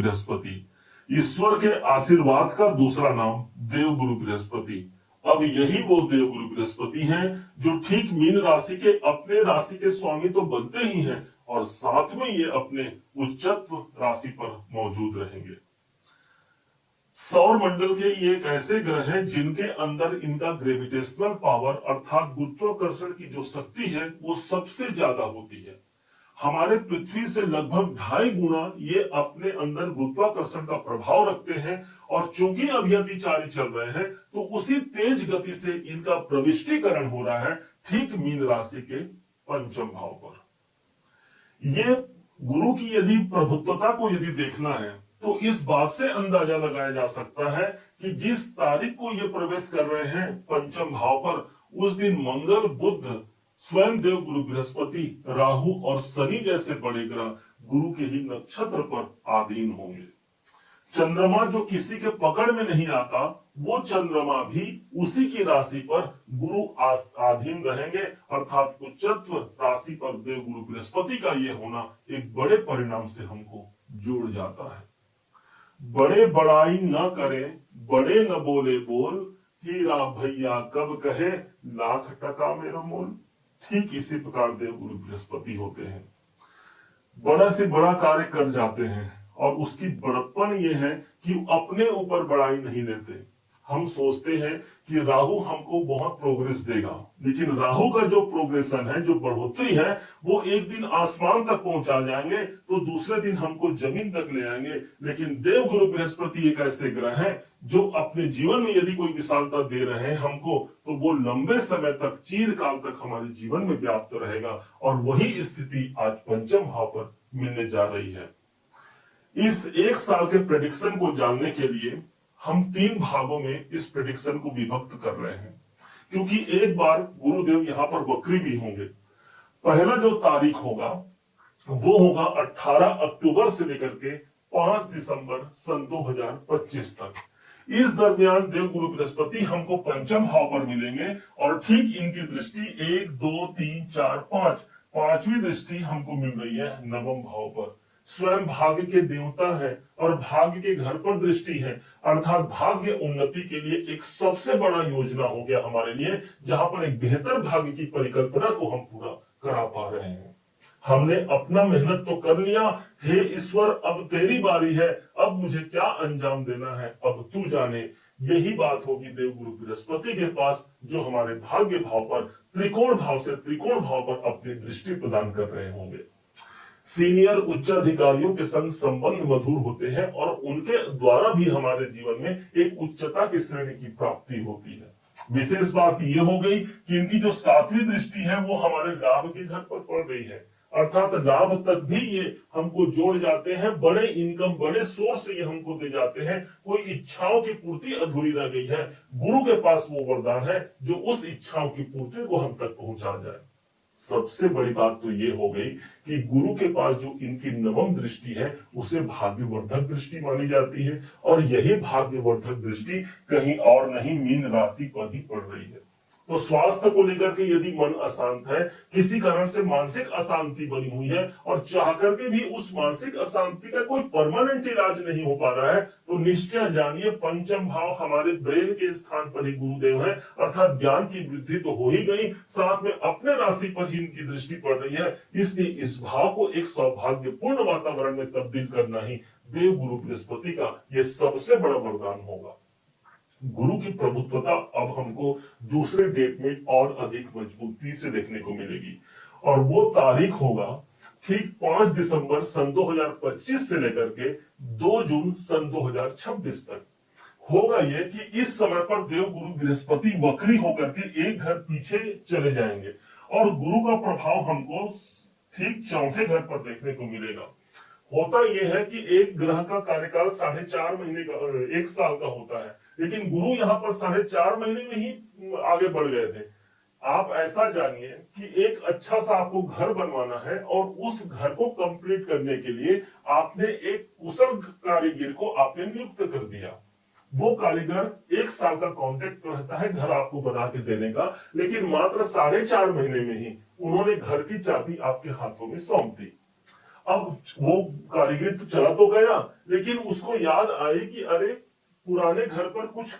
बृहस्पति, ईश्वर के आशीर्वाद का दूसरा नाम देवगुरु बृहस्पति। अब यही वो देवगुरु बृहस्पति हैं जो ठीक मीन राशि के अपने राशि के स्वामी तो बनते ही हैं और साथ में ये अपने उच्चत्व राशि पर मौजूद रहेंगे। सौर मंडल के ये एक ऐसे ग्रह हैं जिनके अंदर इनका ग्रेविटेशनल पावर अर्थात गुरुत्वाकर्षण की जो शक्ति है वो सबसे ज्यादा होती है। हमारे पृथ्वी से लगभग 2.5 गुना ये अपने अंदर गुरुत्वाकर्षण का प्रभाव रखते हैं और चूंकि अभियतिचारी चल रहे हैं तो उसी तेज गति से इनका प्रविष्टिकरण हो रहा है ठीक मीन राशि के पंचम भाव पर। ये गुरु की यदि प्रभुत्वता को यदि देखना है तो इस बात से अंदाजा लगाया जा सकता है कि जिस तारीख को ये प्रवेश कर रहे हैं पंचम भाव पर, उस दिन मंगल, बुध, स्वयं देव गुरु बृहस्पति, राहु और शनि जैसे बड़े ग्रह गुरु के ही नक्षत्र पर आधीन होंगे। चंद्रमा जो किसी के पकड़ में नहीं आता, वो चंद्रमा भी उसी की राशि पर गुरु आधीन रहेंगे अर्थात उच्चत्व राशि पर देव गुरु बृहस्पति का ये होना एक बड़े परिणाम से हमको जोड़ जाता है। बड़े बड़ाई न करें, बड़े न बोले बोल, हीरा भैया कब कहे लाख टका मेरा मोल। ठीक इसी प्रकार देव गुरु बृहस्पति होते हैं, बड़ा से बड़ा कार्य कर जाते हैं और उसकी बड़प्पन ये है कि अपने ऊपर बड़ाई नहीं लेते। हम सोचते हैं कि राहु हमको बहुत प्रोग्रेस देगा, लेकिन राहु का जो प्रोग्रेशन है, जो बढ़ोतरी है, वो एक दिन आसमान तक पहुंचा जाएंगे तो दूसरे दिन हमको जमीन तक ले आएंगे। लेकिन देव गुरु बृहस्पति एक ऐसे ग्रह हैं जो अपने जीवन में यदि कोई विशालता दे रहे हैं हमको, तो वो लंबे समय तक, चिरकाल तक हमारे जीवन में व्याप्त रहेगा और वही स्थिति आज पंचम भाव पर मिलने जा रही है। इस एक साल के प्रेडिक्शन को जानने के लिए हम 3 भागों में इस प्रेडिक्शन को विभक्त कर रहे हैं, क्योंकि एक बार गुरुदेव यहाँ पर वक्री भी होंगे। पहला जो तारीख होगा वो होगा 18 अक्टूबर से लेकर के 5 दिसंबर सन 2025 तक। इस दरमियान देव गुरु बृहस्पति हमको पंचम भाव पर मिलेंगे और ठीक इनकी दृष्टि 1, 2, 3, 4, 5 पांचवी दृष्टि हमको मिल रही है नवम भाव पर। स्वयं भाग्य के देवता है और भाग्य के घर पर दृष्टि है अर्थात भाग्य उन्नति के लिए एक सबसे बड़ा योजना हो गया हमारे लिए, जहां पर एक बेहतर भाग्य की परिकल्पना को हम पूरा करा पा रहे हैं। हमने अपना मेहनत तो कर लिया, हे ईश्वर अब तेरी बारी है, अब मुझे क्या अंजाम देना है अब तू जाने। यही बात होगी देव गुरु बृहस्पति के पास, जो हमारे भाग्य भाव पर त्रिकोण भाव से त्रिकोण भाव पर अपनी दृष्टि प्रदान कर रहे होंगे। सीनियर उच्च अधिकारियों के संग संबंध मधुर होते हैं और उनके द्वारा भी हमारे जीवन में एक उच्चता की श्रेणी की प्राप्ति होती है। विशेष बात यह हो गई कि इनकी जो 7वीं दृष्टि है वो हमारे लाभ के घर पर पड़ रही है अर्थात लाभ तक भी ये हमको जोड़ जाते हैं। बड़े इनकम, बड़े सोर्स ये हमको दे जाते हैं। कोई इच्छाओं की पूर्ति अधूरी रह गई है, गुरु के पास वो वरदान है जो उस इच्छाओं की पूर्ति को हम तक पहुंचा जाए। सबसे बड़ी बात तो ये हो गई कि गुरु के पास जो इनकी नवम दृष्टि है उसे भाग्यवर्धक दृष्टि मानी जाती है और यही भाग्यवर्धक दृष्टि कहीं और नहीं मीन राशि पर ही पड़ रही है। तो स्वास्थ्य को लेकर के यदि मन अशांत है, किसी कारण से मानसिक अशांति बनी हुई है और चाह करके भी उस मानसिक अशांति का कोई परमानेंट इलाज नहीं हो पा रहा है, तो निश्चय जानिए पंचम भाव हमारे ब्रेन के स्थान पर ही गुरुदेव है अर्थात ज्ञान की वृद्धि तो हो ही गई, साथ में अपने राशि पर ही इनकी दृष्टि पड़ रही है। इसलिए इस भाव को एक सौभाग्यपूर्ण वातावरण में तब्दील करना ही देव गुरु बृहस्पति का ये सबसे बड़ा वरदान होगा। गुरु की प्रभुत्वता अब हमको दूसरे डेट में और अधिक मजबूती से देखने को मिलेगी और वो तारीख होगा ठीक 5 दिसंबर सन 2025 से लेकर के 2 जून सन 2026 तक। होगा ये कि इस समय पर देव गुरु बृहस्पति वक्री होकर के एक घर पीछे चले जाएंगे और गुरु का प्रभाव हमको ठीक चौथे घर पर देखने को मिलेगा। होता यह है कि एक ग्रह का कार्यकाल 4.5 महीने का, 1 साल का होता है, लेकिन गुरु यहाँ पर 4.5 महीने में ही आगे बढ़ गए थे। आप ऐसा जानिए कि एक अच्छा सा आपको घर बनवाना है और उस घर को कंप्लीट करने के लिए आपने एक कुशल कारीगर को आपने नियुक्त कर दिया। वो कारीगर 1 साल का कॉन्ट्रैक्ट रहता है घर आपको बना के देने का, लेकिन मात्र 4.5 महीने में ही उन्होंने घर की चाबी आपके हाथों में सौंप दी। अब वो कारीगर तो चला तो गया, लेकिन उसको याद आए कि अरे पुराने घर पर कुछ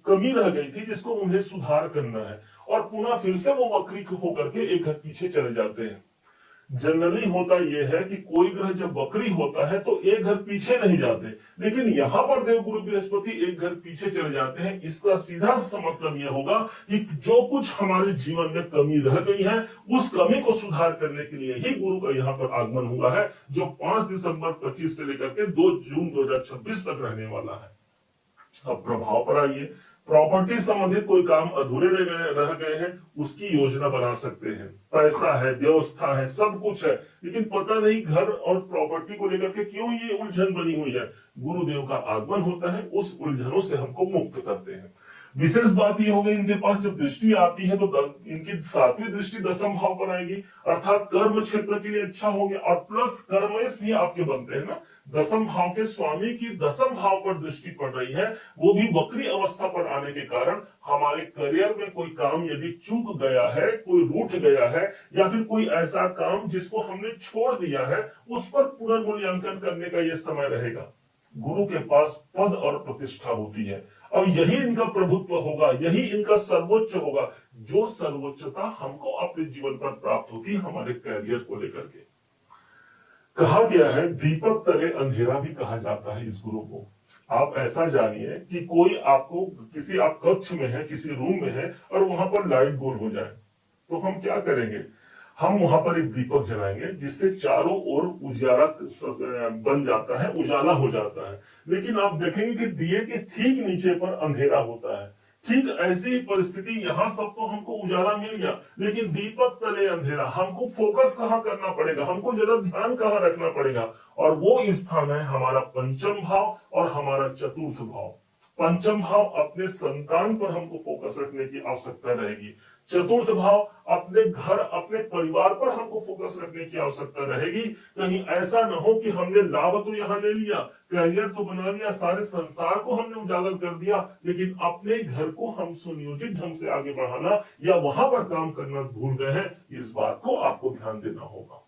कमी रह गई थी जिसको उन्हें सुधार करना है, और पुनः फिर से वो वक्री होकर के एक घर पीछे चले जाते हैं। जनरली होता यह है कि कोई ग्रह जब वक्री होता है तो एक घर पीछे नहीं जाते, लेकिन यहां पर देवगुरु बृहस्पति एक घर पीछे चले जाते हैं। इसका सीधा सा मतलब यह होगा कि जो कुछ हमारे जीवन में कमी रह गई है, उस कमी को सुधार करने के लिए ही गुरु का यहाँ पर आगमन हुआ है, जो 5 दिसंबर 25 से लेकर के 2 जून 2026 तक रहने वाला है। अब प्रभाव पर आइए। प्रॉपर्टी संबंधित कोई काम अधूरे रह गए हैं, उसकी योजना बना सकते हैं। पैसा है, व्यवस्था है, सब कुछ है, लेकिन पता नहीं घर और प्रॉपर्टी को लेकर के क्यों ये उलझन बनी हुई है। गुरुदेव का आगमन होता है, उस उलझनों से हमको मुक्त करते हैं। विशेष बात यह हो गई, इनके पास जब दृष्टि आती है तो इनकी 7वीं दृष्टि 10वें भाव पर आएगी, अर्थात कर्म क्षेत्र के लिए अच्छा हो गया, और प्लस कर्मेश भी आपके बनते हैं ना। 10वें भाव के स्वामी की 10वें भाव पर दृष्टि पड़ रही है, वो भी वक्री अवस्था पर आने के कारण हमारे करियर में कोई काम यदि चूक गया है, कोई रूठ गया है, या फिर कोई ऐसा काम जिसको हमने छोड़ दिया है, उस पर पुनर्मूल्यांकन करने का यह समय रहेगा। गुरु के पास पद और प्रतिष्ठा होती है, और यही इनका प्रभुत्व होगा, यही इनका सर्वोच्च होगा, जो सर्वोच्चता हमको अपने जीवन पर प्राप्त होती है हमारे करियर को लेकर के। कहा गया है दीपक तले अंधेरा भी कहा जाता है इस गुरु को। आप ऐसा जानिए कि कोई आपको किसी आप कक्ष में है, किसी रूम में है, और वहां पर लाइट गोल हो जाए, तो हम क्या करेंगे? हम वहां पर एक दीपक जलाएंगे, जिससे चारों ओर उजाला बन जाता है, उजाला हो जाता है। लेकिन आप देखेंगे कि दिए के ठीक नीचे पर अंधेरा होता है। ठीक ऐसी ही परिस्थिति यहाँ सब तो हमको उजाला मिल गया, लेकिन दीपक तले अंधेरा। हमको फोकस कहाँ करना पड़ेगा, हमको जरा ध्यान कहाँ रखना पड़ेगा, और वो स्थान है हमारा पंचम भाव और हमारा चतुर्थ भाव। पंचम भाव अपने संतान पर हमको फोकस रखने की आवश्यकता रहेगी। चतुर्थ भाव अपने घर, अपने परिवार पर हमको फोकस रखने की आवश्यकता रहेगी। कहीं ऐसा न हो कि हमने लाभ तो यहाँ ले लिया, करियर तो बना लिया, सारे संसार को हमने उजागर कर दिया, लेकिन अपने घर को हम सुनियोजित ढंग से आगे बढ़ाना या वहां पर काम करना भूल गए हैं। इस बात को आपको ध्यान देना होगा।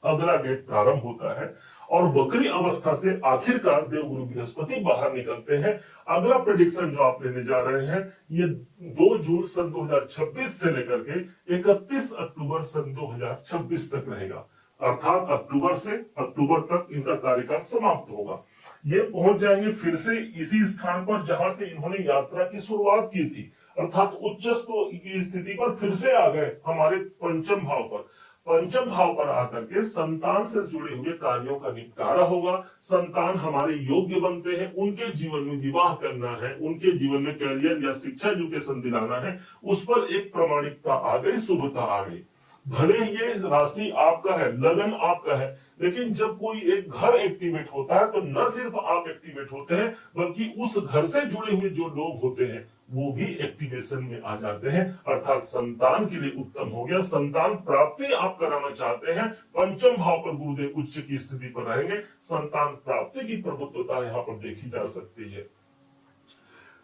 अगला गेट प्रारंभ होता है, और वक्री अवस्था से आखिरकार देवगुरु बृहस्पति बाहर निकलते हैं। अगला प्रेडिक्शन जो आप लेने जा रहे हैं, ये 2 जून सन 2026 से लेकर के 31 अक्टूबर सन 2026 तक रहेगा। अर्थात अक्टूबर तक इनका कार्यकाल समाप्त होगा। ये पहुंच जाएंगे फिर से इसी स्थान पर जहां से इन्होंने यात्रा की शुरुआत की थी, अर्थात उच्च की स्थिति पर फिर से आ गए हमारे पंचम भाव पर। पंचम भाव पर आकर के संतान से जुड़े हुए कार्यों का निपटारा होगा। संतान हमारे योग्य बनते हैं, उनके जीवन में विवाह करना है, उनके जीवन में करियर या शिक्षा एजुकेशन दिलाना है, उस पर एक प्रामाणिकता आ गई, शुभता आ गई। भले ये राशि आपका है, लगन आपका है, लेकिन जब कोई एक घर एक्टिवेट होता है तो न सिर्फ आप एक्टिवेट होते हैं, बल्कि उस घर से जुड़े हुए जो लोग होते हैं वो भी एक्टिवेशन में आ जाते हैं। अर्थात संतान के लिए उत्तम हो गया। संतान प्राप्ति आप कराना चाहते हैं, पंचम भाव पर गुरुदेव उच्च की स्थिति पर रहेंगे, संतान प्राप्ति की प्रभुत्वता यहाँ पर देखी जा सकती है।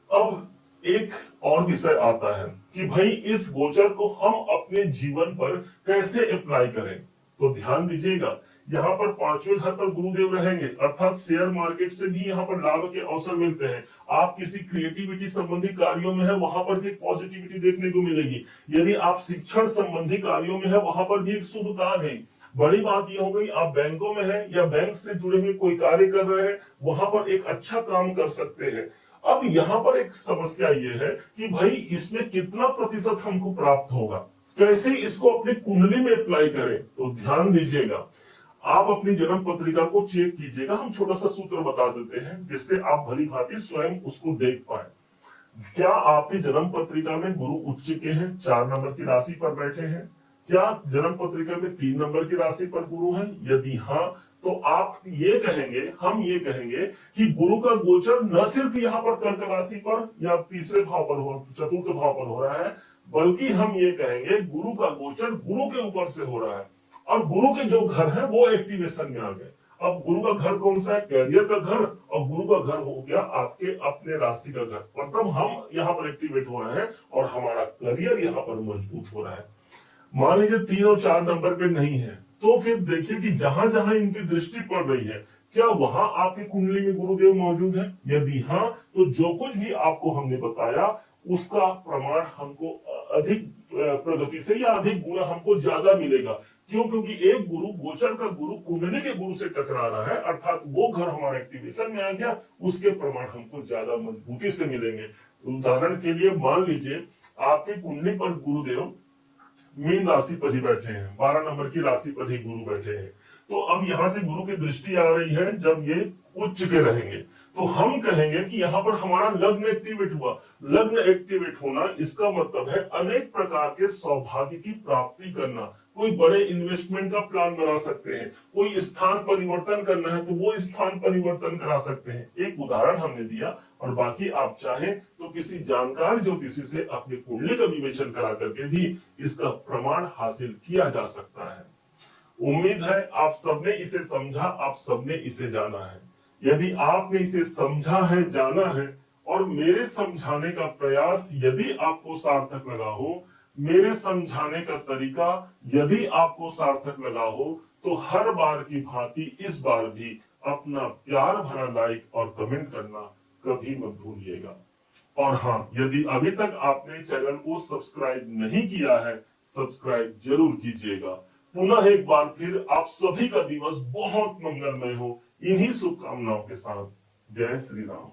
अब एक और विषय आता है कि भाई इस गोचर को हम अपने जीवन पर कैसे अप्लाई करें। तो ध्यान दीजिएगा, यहाँ पर 5वें घर पर गुरुदेव रहेंगे, अर्थात शेयर मार्केट से भी यहाँ पर लाभ के अवसर मिलते हैं। आप किसी क्रिएटिविटी संबंधी कार्यों में है, वहां पर भी पॉजिटिविटी देखने को मिलेगी। यदि आप शिक्षण संबंधी कार्यों में है, वहां पर भी एक शुभता आ गई। बड़ी बात यह हो गई, आप बैंकों में है या बैंक से जुड़े हुए कोई कार्य कर रहे हैं, वहां पर एक अच्छा काम कर सकते हैं। अब यहाँ पर एक समस्या ये है कि भाई इसमें कितना प्रतिशत हमको प्राप्त होगा, कैसे इसको अपनी कुंडली में अप्लाई करें। तो ध्यान दीजिएगा, आप अपनी जन्म पत्रिका को चेक कीजिएगा। हम छोटा सा सूत्र बता देते हैं जिससे आप भली भांति स्वयं उसको देख पाए। क्या आपकी जन्म पत्रिका में गुरु उच्च के हैं, 4 नंबर की राशि पर बैठे हैं? क्या जन्म पत्रिका में 3 नंबर की राशि पर गुरु हैं? यदि हाँ, तो आप ये कहेंगे, हम ये कहेंगे कि गुरु का गोचर न सिर्फ यहाँ पर कर्क राशि पर या तीसरे भाव पर हो, चतुर्थ भाव पर हो रहा है, बल्कि हम ये कहेंगे गुरु का गोचर गुरु के ऊपर से हो रहा है, और गुरु के जो घर है वो एक्टिवेशन में आ गए। अब गुरु का घर कौन सा है? कैरियर का घर, और गुरु का घर हो गया आपके अपने राशि का घर। मतलब हम यहाँ पर एक्टिवेट हो रहे हैं और हमारा करियर यहाँ पर मजबूत हो रहा है। मान लीजिए 3 और 4 नंबर पे नहीं है, तो फिर देखिए कि जहां जहां इनकी दृष्टि पड़ रही है, क्या वहां आपकी कुंडली में गुरुदेव मौजूद है? यदि हाँ, तो जो कुछ भी आपको हमने बताया उसका प्रमाण हमको अधिक प्रगति से या अधिक गुना हमको ज्यादा मिलेगा। क्यों? क्योंकि एक गुरु, गोचर का गुरु कुंडली के गुरु से टकरा रहा है, अर्थात वो घर हमारे एक्टिवेशन में आ गया, उसके प्रमाण हमको ज्यादा मजबूती से मिलेंगे। उदाहरण के लिए मान लीजिए आपकी कुंडली पर गुरुदेव मीन राशि पर ही बैठे हैं, 12 नंबर की राशि पर ही गुरु बैठे हैं, तो अब यहां से गुरु की दृष्टि आ रही है, जब ये उच्च के रहेंगे तो हम कहेंगे कि यहाँ पर हमारा लग्न एक्टिवेट हुआ। लग्न एक्टिवेट होना इसका मतलब है अनेक प्रकार के सौभाग्य की प्राप्ति करना। कोई बड़े इन्वेस्टमेंट का प्लान बना सकते हैं, कोई स्थान परिवर्तन करना है तो वो स्थान परिवर्तन करा सकते हैं। एक उदाहरण हमने दिया, और बाकी आप चाहें तो किसी जानकार ज्योतिषी से अपनी कुंडली का विवेचन करा करके भी इसका प्रमाण हासिल किया जा सकता है। उम्मीद है आप सबने इसे समझा, आप सबने इसे जाना है। यदि आपने इसे समझा है, जाना है, और मेरे समझाने का प्रयास यदि आपको सार्थक लगा हो, मेरे समझाने का तरीका यदि आपको सार्थक लगा हो, तो हर बार की भांति इस बार भी अपना प्यार भरा लाइक और कमेंट करना कभी मत भूलिएगा। और हाँ, यदि अभी तक आपने चैनल को सब्सक्राइब नहीं किया है, सब्सक्राइब जरूर कीजिएगा। पुनः एक बार फिर आप सभी का दिवस बहुत मंगलमय हो, इन्हीं शुभकामनाओं के साथ। जय श्री राम।